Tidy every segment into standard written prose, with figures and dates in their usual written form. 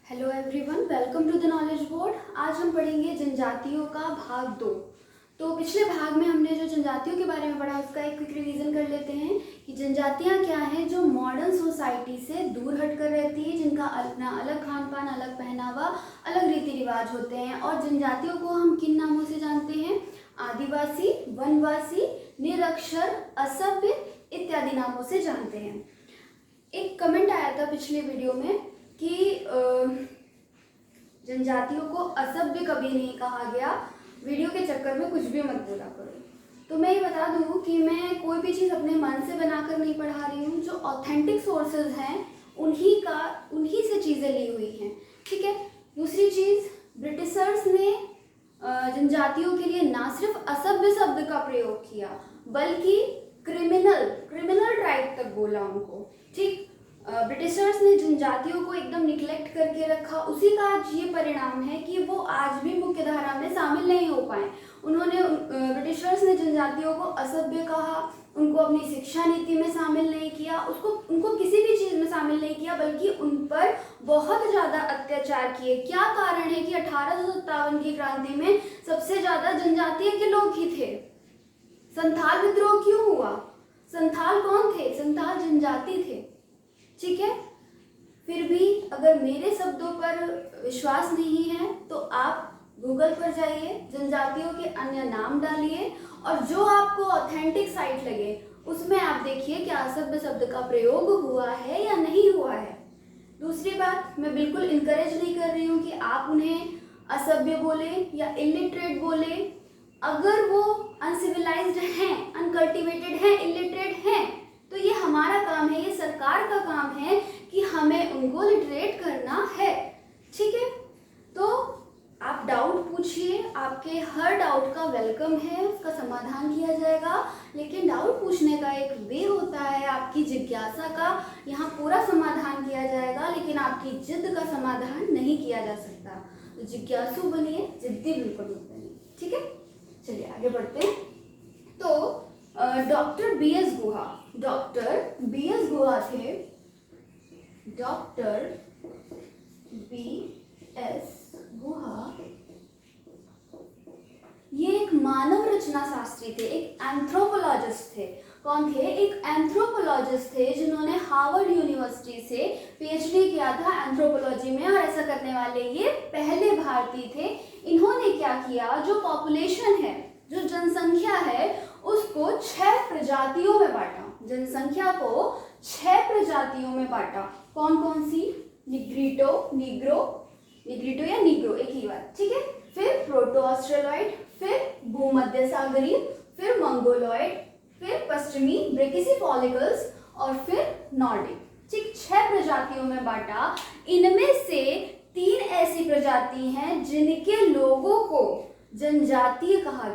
Hello everyone, welcome to the knowledge board. आज हम पढ़ेंगे जनजातियों का भाग 2। तो पिछले भाग में हमने जो जनजातियों के बारे में पढ़ा उसका एक क्विक रिवीजन कर लेते हैं कि जनजातियां क्या हैं जो मॉडर्न सोसाइटी से दूर हटकर रहती है, जिनका अपना अलग खान पान, अलग पहनावा, अलग रीति रिवाज होते हैं। और जनजातियों को हम किन नामों से जानते हैं? आदिवासी, वनवासी, निरक्षर, असभ्य इत्यादि नामों से जानते हैं। एक कमेंट आया था पिछले वीडियो में कि जनजातियों को असभ्य कभी नहीं कहा गया, वीडियो के चक्कर में कुछ भी मत बोला करो। तो मैं ये बता दूं कि मैं कोई भी चीज़ अपने मन से बनाकर नहीं पढ़ा रही हूँ। जो ऑथेंटिक सोर्सेज हैं उन्हीं से चीज़ें ली हुई हैं, ठीक है। दूसरी चीज़, ब्रिटिशर्स ने जनजातियों के लिए ना सिर्फ असभ्य शब्द का प्रयोग किया बल्कि क्रिमिनल ट्राइब तक बोला उनको, ठीक। ब्रिटिशर्स ने जनजातियों को एकदम निग्लेक्ट करके रखा। उसी का आज ये परिणाम है कि वो आज भी मुख्य धारा में शामिल नहीं हो पाए। ब्रिटिशर्स ने जनजातियों को असभ्य कहा, उनको अपनी शिक्षा नीति में शामिल नहीं किया, उनको किसी भी चीज़ में शामिल नहीं किया, बल्कि उन पर बहुत ज़्यादा अत्याचार किए। क्या कारण है कि 1857 की क्रांति में सबसे ज़्यादा जनजातीय के लोग ही थे? संथाल विद्रोह क्यों हुआ? संथाल कौन थे? संथाल जनजाति थे, ठीक है। फिर भी अगर मेरे शब्दों पर विश्वास नहीं है तो आप गूगल पर जाइए, जनजातियों के अन्य नाम डालिए और जो आपको ऑथेंटिक साइट लगे उसमें आप देखिए कि असभ्य शब्द का प्रयोग हुआ है या नहीं हुआ है। दूसरी बात, मैं बिल्कुल इनकरेज नहीं कर रही हूँ कि आप उन्हें असभ्य बोले या इलिटरेट बोले। अगर वो अनसिविलाइज्ड हैं, अनकल्टिवेटेड हैं, इलिटरेट हैं, तो ये हमारा काम है, ये सरकार का काम है कि हमें उनको लिटरेट करना है, ठीक है। तो आप डाउट पूछिए, आपके हर डाउट का वेलकम है, उसका समाधान किया जाएगा। लेकिन डाउट पूछने का एक वे होता है, आपकी जिज्ञासा का यहाँ पूरा समाधान किया जाएगा, लेकिन आपकी जिद का समाधान नहीं किया जा सकता। तो जिज्ञासु बनिए, जिद्दी बिल्कुल मत बनिए, ठीक है। चलिए आगे बढ़ते हैं। तो डॉक्टर बी एस गुहा थे। डॉक्टर बी एस गुहा ये एक मानव रचना शास्त्री थे, एक एंथ्रोपोलॉजिस्ट थे। कौन थे? एक एंथ्रोपोलॉजिस्ट थे जिन्होंने हार्वर्ड यूनिवर्सिटी से पीएचडी किया था एंथ्रोपोलॉजी में, और ऐसा करने वाले ये पहले भारतीय थे। इन्होंने क्या किया, जो पॉपुलेशन है, जो जनसंख्या है, उसको 6 प्रजातियों में बांटा। जनसंख्या को 6 प्रजातियों में बांटा। कौन कौन सी? निग्रिटो या नीग्रो, एक ही बात, ठीक है। फिर प्रोटो ऑस्ट्रेलॉइड, फिर भूमध्य सागरीय, फिर मंगोलॉइड, फिर पश्चिमी ब्रेकिसिफॉलिकल्स और फिर नॉर्डिक, ठीक। 6 प्रजातियों में बांटा। इनमें से 3 ऐसी प्रजाति हैं जिनके लोगों को जनजातीय कहा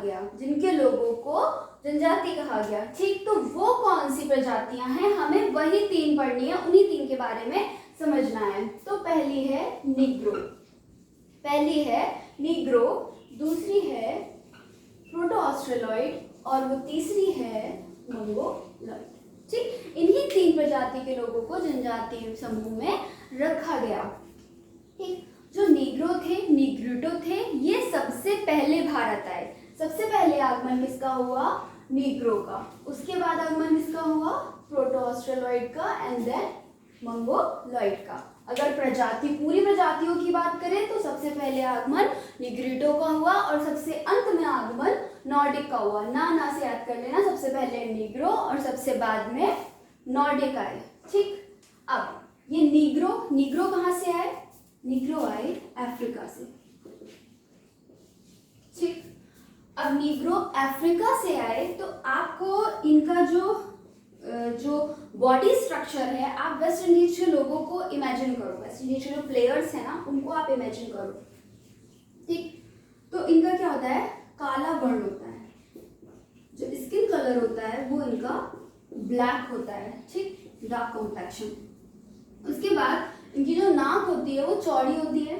गया, ठीक। तो वो कौन सी प्रजातियां हैं? हमें वही 3 पढ़नी है, उन्हीं 3 के बारे में समझना है। तो पहली है नीग्रो, दूसरी है प्रोटो ऑस्ट्रेलॉइड और वो तीसरी है मंगोलॉइड, ठीक। इन्हीं 3 प्रजाति के लोगों को जनजातीय समूह में रखा गया, ठीक। जो निग्रिटो थे, ये सबसे पहले भारत आए। सबसे पहले आगमन किसका हुआ? नीग्रो का। उसके बाद आगमन किसका हुआ? प्रोटो ऑस्ट्रेलॉइड का, एंड देन मंगोलॉइड का। अगर पूरी प्रजातियों की बात करें तो सबसे पहले आगमन निग्रिटो का हुआ और सबसे अंत में आगमन नॉर्डिक का हुआ। ना से याद कर लेना, सबसे पहले नीग्रो और सबसे बाद में नॉर्डिक आए, ठीक। अब ये नीग्रो कहाँ से आए? नीग्रो आए अफ्रीका से, ठीक। अब नीग्रो अफ्रीका से आए तो आपको इनका जो बॉडी स्ट्रक्चर है, आप वेस्ट इंडीज के लोगों को इमेजिन करो, वेस्ट इंडीज के जो प्लेयर्स हैं ना, उनको आप इमेजिन करो, ठीक। तो इनका क्या होता है? काला वर्ण होता है, जो स्किन कलर होता है वो इनका ब्लैक होता है, ठीक, डार्क कॉम्प्लेक्शन। उसके बाद इनकी जो नाक होती है वो चौड़ी होती है,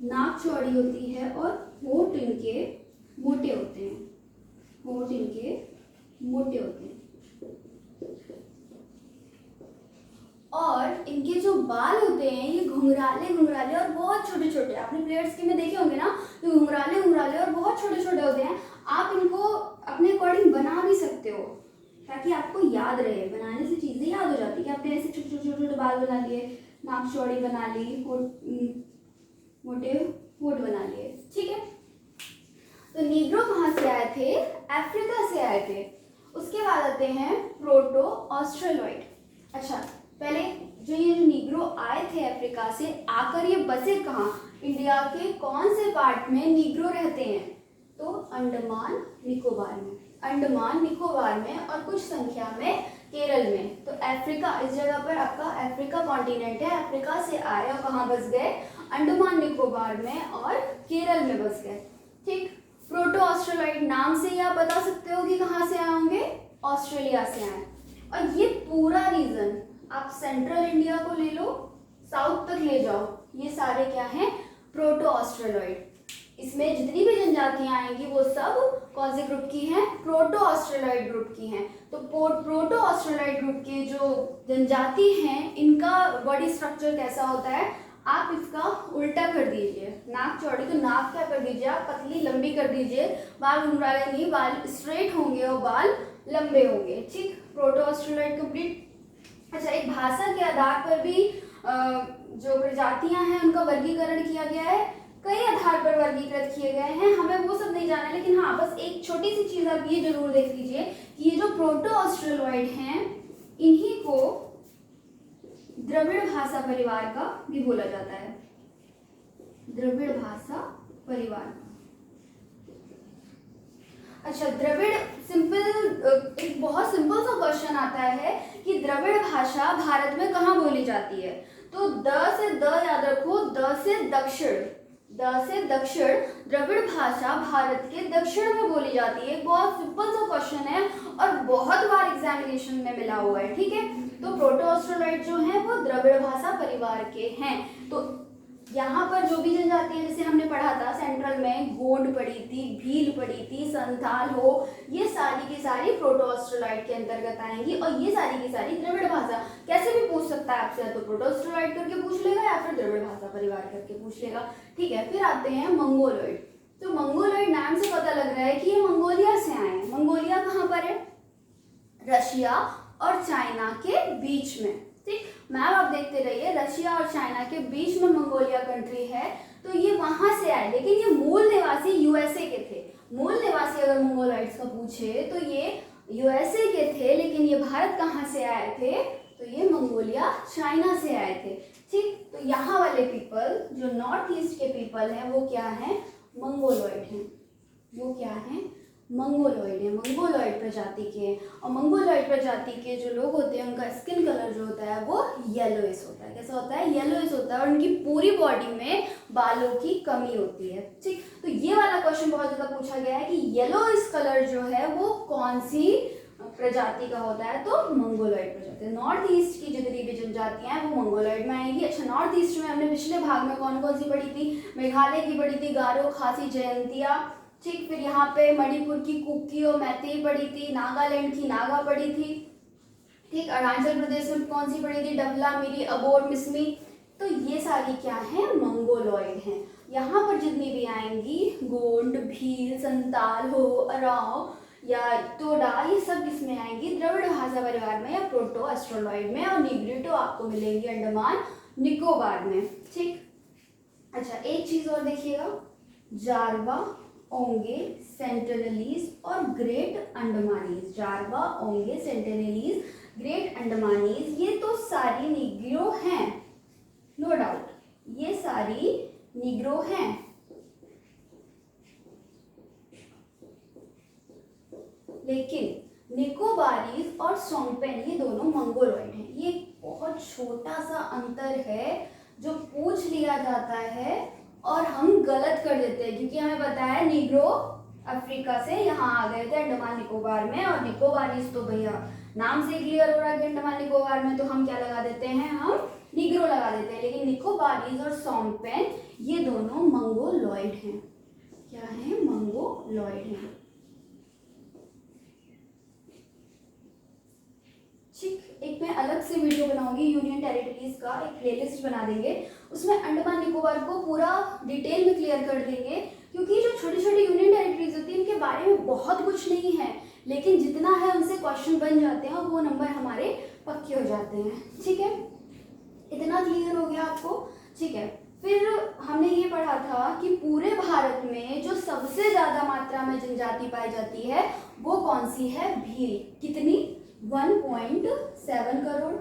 नाक चौड़ी होती है, और होंठ इनके मोटे होते हैं, और इनके जो बाल होते हैं ये घुंघराले घुंघराले और बहुत छोटे छोटे, आपने प्लेयर्स के में देखे होंगे ना, तो घुंघराले घुंघराले और बहुत छोटे छोटे होते हैं। आप इनको अपने अकॉर्डिंग बना भी सकते हो ताकि आपको याद रहे, बनाने से चीज़ें याद हो जाती है कि आपने ऐसे छोटे छोटे छोटे बाल बना लिए, नाक चौड़ी बना ली, मोटे होठ बना लिए, ठीक है। तो नीग्रो कहाँ से आए थे? अफ्रीका से आए थे। उसके बाद आते हैं प्रोटो ऑस्ट्रेलॉइड। अच्छा, पहले जो ये नीग्रो आए थे अफ्रीका से, आकर ये बसे कहाँ? इंडिया के कौन से पार्ट में नीग्रो रहते हैं? तो अंडमान निकोबार में, अंडमान निकोबार में और कुछ संख्या में केरल में। तो अफ्रीका, इस जगह पर आपका अफ्रीका कॉन्टिनेंट है, अफ्रीका से आए और कहाँ बस गए? अंडमान निकोबार में और केरल में बस गए, ठीक। प्रोटो ऑस्ट्रेलॉइड नाम से ही आप बता सकते हो कि कहाँ से आए होंगे? ऑस्ट्रेलिया से आए। और ये पूरा रीजन आप सेंट्रल इंडिया को ले लो, साउथ तक ले जाओ, ये सारे क्या हैं? Proto Australoid. इसमें जितनी भी जनजातियां आएंगी वो सब कौन से ग्रुप की हैं? प्रोटो ऑस्ट्रेलॉइड ग्रुप की हैं। तो प्रोटो ऑस्ट्रेलॉइड ग्रुप के जो जनजाति हैं इनका बॉडी स्ट्रक्चर कैसा होता है? आप इसका उल्टा कर दीजिए, नाक चौड़ी, तो नाक क्या कर दीजिए आप? पतली लंबी कर दीजिए, बाल घुंघराले नहीं, बाल स्ट्रेट होंगे और बाल लंबे होंगे, ठीक। Proto Australoid complete. अच्छा, एक भाषा के आधार पर भी जो प्रजातियां हैं उनका वर्गीकरण किया गया है, कई आधार पर वर्गीकृत किए गए हैं, हमें वो सब नहीं जाना, लेकिन हाँ बस एक छोटी सी चीज आप ये जरूर देख लीजिए कि ये जो प्रोटो ऑस्ट्रेलॉइड हैं इन्हीं को द्रविड़ भाषा परिवार का भी बोला जाता है, द्रविड़ भाषा परिवार। अच्छा, द्रविड़, सिंपल, एक बहुत सिंपल सा क्वेश्चन आता है कि द्रविड़ भाषा भारत में कहाँ बोली जाती है? तो द से द याद रखो, द से दक्षिण, द से दक्षिण, द्रविड़ भाषा भारत के दक्षिण में बोली जाती है। बहुत सिंपल सा क्वेश्चन है और बहुत बार एग्जामिनेशन में मिला हुआ है, ठीक है। तो प्रोटो ऑस्ट्रेलॉइड जो है वो द्रविड़ भाषा परिवार के हैं। तो यहाँ पर जो भी जनजाति है, जैसे हमने पढ़ा था सेंट्रल में, गोंड पढ़ी थी, भील पढ़ी थी, संथाल हो, ये सारी की सारी प्रोटो ऑस्ट्रेलॉइड के अंतर्गत आएंगी और ये सारी की सारी द्रविड़ भाषा। कैसे भी पूछ सकता है आपसे, तो प्रोटो ऑस्ट्रेलॉइड करके पूछ लेगा या फिर द्रविड़ भाषा परिवार करके पूछ लेगा, ठीक है। फिर आते हैं मंगोलॉइड। तो मंगोलॉइड नाम से पता लग रहा है कि ये मंगोलिया से आए हैं। मंगोलिया कहाँ पर है? रशिया और चाइना के बीच में, ठीक। मैप आप देखते रहिए, रशिया और चाइना के बीच में मंगोलिया कंट्री है। तो ये वहां से आए, लेकिन ये मूल निवासी यूएसए के थे। मूल निवासी अगर मंगोलॉइड्स का पूछे तो ये यूएसए के थे, लेकिन ये भारत कहाँ से आए थे? तो ये मंगोलिया चाइना से आए थे, ठीक। तो यहाँ वाले पीपल जो नॉर्थ ईस्ट के पीपल हैं वो क्या है? मंगोलॉइड हैं। वो क्या है? मंगोलॉइड है, मंगोलॉइड प्रजाति के। और मंगोलॉइड प्रजाति के जो लोग होते हैं उनका स्किन कलर जो होता है वो येलोइश होता है। कैसा होता है? येलोइश होता है। और उनकी पूरी बॉडी में बालों की कमी होती है, ठीक। तो ये वाला क्वेश्चन बहुत ज्यादा पूछा गया है कि येलोइश कलर जो है वो कौन सी प्रजाति का होता है? तो मंगोलॉइड प्रजाति। नॉर्थ ईस्ट की जितनी भी जनजातियां हैं वो मंगोलॉइड में आएंगी। अच्छा, नॉर्थ ईस्ट में हमने पिछले भाग में कौन कौन सी पढ़ी थी? मेघालय की पढ़ी थी, गारो, खासी, जयंतिया, ठीक। फिर यहाँ पे मणिपुर की कुकी और मैतेई पढ़ी थी, नागालैंड की नागा पढ़ी थी, ठीक। अरुणाचल प्रदेश में कौन सी पढ़ी थी? डफला, मिरी, अबोर, मिसमी। तो ये सारी क्या है? मंगोलॉइड हैं। यहाँ पर जितनी भी आएंगी, गोंड, भील, संताल हो, अराव या टोडा, ये सब किसमें आएंगी? द्रविड़ भाषा परिवार में या प्रोटो ऑस्ट्रेलॉइड में। और निग्रिटो आपको मिलेंगी अंडमान निकोबार में, ठीक। अच्छा, एक चीज और देखिएगा, जारवा, ओंगे, सेंटिनलीज और ग्रेट अंडमानीज। जारवा, ओंगे, सेंटिनलीज, ग्रेट अंडमानीज, ये तो सारी निग्रो हैं, नो डाउट, ये सारी निग्रो हैं। लेकिन निकोबारीज और सोंगपेन ये दोनों मंगोलॉइड हैं। ये बहुत छोटा सा अंतर है जो पूछ लिया जाता है और हम गलत कर देते हैं, क्योंकि हमें पता है निग्रो अफ्रीका से यहाँ आ गए थे अंडमान निकोबार में, और निकोबारीज तो भैया नाम से क्लियर हो रहा है कि अंडमान निकोबार में, तो हम क्या लगा देते हैं? हम निग्रो लगा देते हैं। लेकिन निकोबारीज और सोंगपेन ये दोनों मंगोलॉइड हैं। क्या है? मंगोलॉइड हैं, ठीक, एक मैं अलग से वीडियो बनाऊंगी यूनियन टेरिटरीज का, एक प्लेलिस्ट बना देंगे, उसमें अंडमान निकोबार को पूरा डिटेल में क्लियर कर देंगे, क्योंकि जो छोटी छोटी यूनियन टेरिटरीज होती है इनके बारे में बहुत कुछ नहीं है, लेकिन जितना है उनसे क्वेश्चन बन जाते हैं और वो नंबर हमारे पक्के हो जाते हैं। ठीक है, इतना क्लियर हो गया आपको। ठीक है, फिर हमने ये पढ़ा था कि पूरे भारत में जो सबसे ज़्यादा मात्रा में जनजाति पाई जाती है वो कौन सी है? भील। कितनी? 1.7 करोड़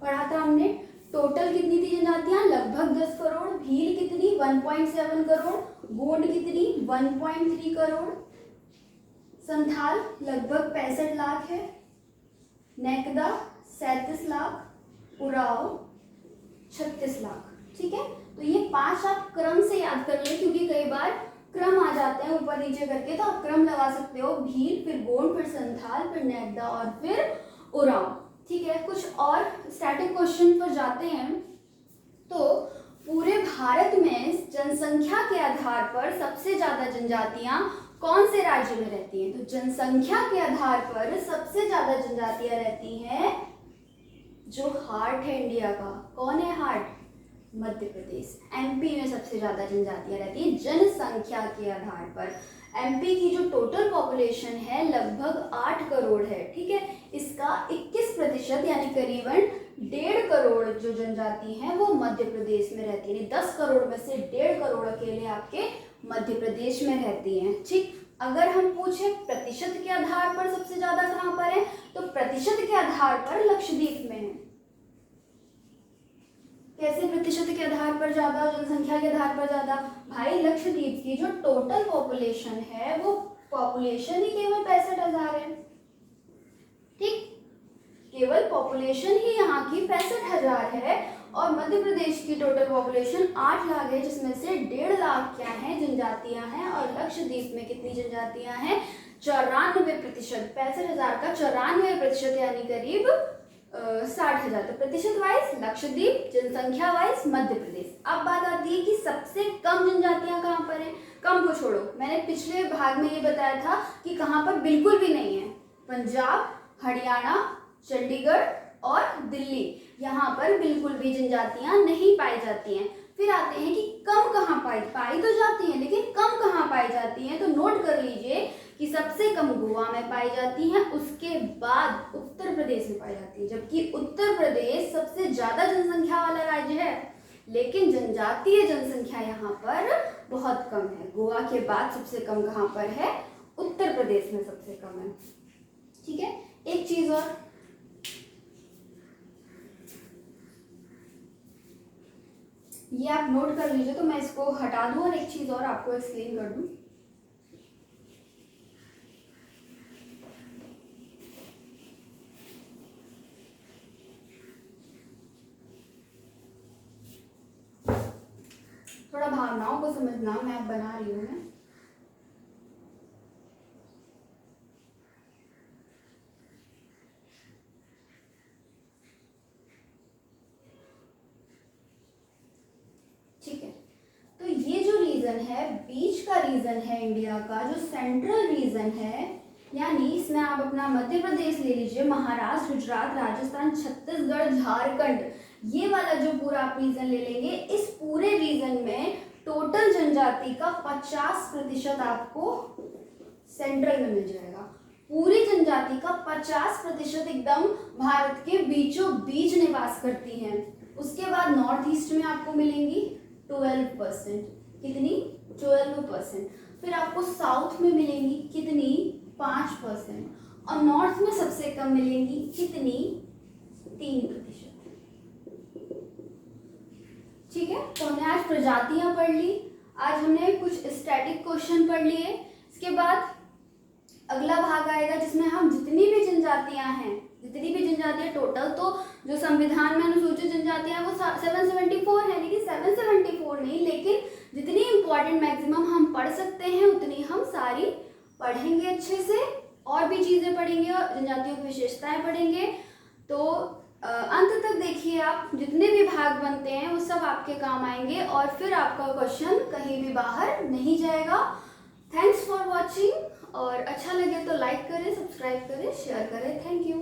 पढ़ा था हमने। टोटल कितनी थी जनजातियां? लगभग 10 करोड़। भील कितनी? 1.7 करोड़। गोंड कितनी? 1.3 करोड़। संथाल लगभग 65 लाख है। नेकदा 37 लाख। उराव 36 लाख। ठीक है, तो ये 5 आप क्रम से याद कर लें, क्योंकि कई बार क्रम आ जाते हैं ऊपर नीचे करके, तो आप क्रम लगा सकते हो। भील, फिर गोंड, फिर संथाल, फिर नेकदा और फिर उराव। ठीक है, कुछ और स्टैटिक क्वेश्चन पर जाते हैं। तो पूरे भारत में जनसंख्या के आधार पर सबसे ज्यादा जनजातियां कौन से राज्य में रहती हैं? तो जनसंख्या के आधार पर सबसे ज्यादा जनजातियां रहती हैं, जो हार्ट है इंडिया का, कौन है हार्ट? मध्य प्रदेश। एमपी में सबसे ज्यादा जनजातियां रहती हैं जनसंख्या के आधार पर। एमपी की जो टोटल पॉपुलेशन है लगभग 8 करोड़ है। ठीक है, इसका 21% यानी करीबन 1.5 करोड़ जो जनजाति है वो मध्य प्रदेश में रहती है। 10 करोड़ में से 1.5 करोड़ अकेले आपके मध्य प्रदेश में रहती हैं। ठीक, अगर हम पूछे प्रतिशत के आधार पर सबसे ज्यादा कहाँ पर है, तो प्रतिशत के आधार पर लक्षद्वीप में है। कैसे प्रतिशत के आधार पर ज्यादा, जनसंख्या के आधार पर ज्यादा? भाई लक्षद्वीप की जो टोटल पॉपुलेशन है वो पॉपुलेशन ही केवल 65,000 है। ठीक, केवल पॉपुलेशन ही यहाँ की 65,000 है, और मध्य प्रदेश की टोटल पॉपुलेशन 8 लाख है, जिसमें से 1.5 लाख क्या है? जनजातियां हैं। और लक्षद्वीप में कितनी जनजातियां हैं? 94%। 65,000 का 94% यानी करीब 60,000। तो प्रतिशत वाइज लक्षद्वीप, जनसंख्या वाइज मध्य प्रदेश। अब बात आती है कि सबसे कम जनजातियां कहाँ पर हैं। कम को छोड़ो, मैंने पिछले भाग में ये बताया था कि कहाँ पर बिल्कुल भी नहीं है। पंजाब, हरियाणा, चंडीगढ़ और दिल्ली, यहाँ पर बिल्कुल भी जनजातियां नहीं पाई जाती हैं। फिर आते हैं कि कम कहाँ पाई तो जाती हैं, लेकिन कम कहाँ पाई जाती हैं। तो नोट कर लीजिए कि सबसे कम गोवा में पाई जाती हैं, उसके बाद उत्तर प्रदेश में पाई जाती है, जबकि उत्तर प्रदेश सबसे ज्यादा जनसंख्या वाला राज्य है, लेकिन जनजातीय जनसंख्या यहाँ पर बहुत कम है। गोवा के बाद सबसे कम कहाँ पर है? उत्तर प्रदेश में सबसे कम है। ठीक है, एक चीज और, ये आप नोट कर लीजिए, तो मैं इसको हटा दूं और एक चीज और आपको एक्सप्लेन कर दूं। थोड़ा भावनाओं को समझना, मैप बना रही हूँ मैं। ठीक है, तो ये जो रीजन है, बीच का रीजन है इंडिया का, जो सेंट्रल रीजन है, यानी इसमें आप अपना मध्य प्रदेश ले लीजिए, महाराष्ट्र, गुजरात, राजस्थान, छत्तीसगढ़, झारखंड, ये वाला जो पूरा आप रीजन ले लेंगे, इस पूरे रीजन में टोटल जनजाति का 50% आपको सेंट्रल में मिल जाएगा। पूरी जनजाति का 50% एकदम भारत के बीचों बीच निवास करती हैं। उसके बाद नॉर्थ ईस्ट में आपको मिलेंगी 12%। कितनी? 12%। फिर आपको साउथ में मिलेंगी कितनी? 5%। और नॉर्थ में सबसे कम मिलेंगी कितनी? 3%। ठीक है, तो हमने आज प्रजातियां पढ़ ली, आज हमने कुछ स्टैटिक क्वेश्चन पढ़ लिए। इसके बाद अगला भाग आएगा जिसमें हम जितनी भी जनजातियां हैं, जितनी भी जनजातियां टोटल, तो जो संविधान में अनुसूचित जनजातियां वो 774 है, लेकिन 774 नहीं, लेकिन जितनी इंपॉर्टेंट मैक्सिमम हम पढ़ सकते हैं उतनी हम सारी पढ़ेंगे अच्छे से, और भी चीज़ें पढ़ेंगे और जनजातियों की विशेषताएं पढ़ेंगे। तो अंत तक देखिए, आप जितने भी भाग बनते हैं वो सब आपके काम आएंगे, और फिर आपका क्वेश्चन कहीं भी बाहर नहीं जाएगा। थैंक्स फॉर वॉचिंग, और अच्छा लगे तो लाइक करें, सब्सक्राइब करें, शेयर करें। Thank you.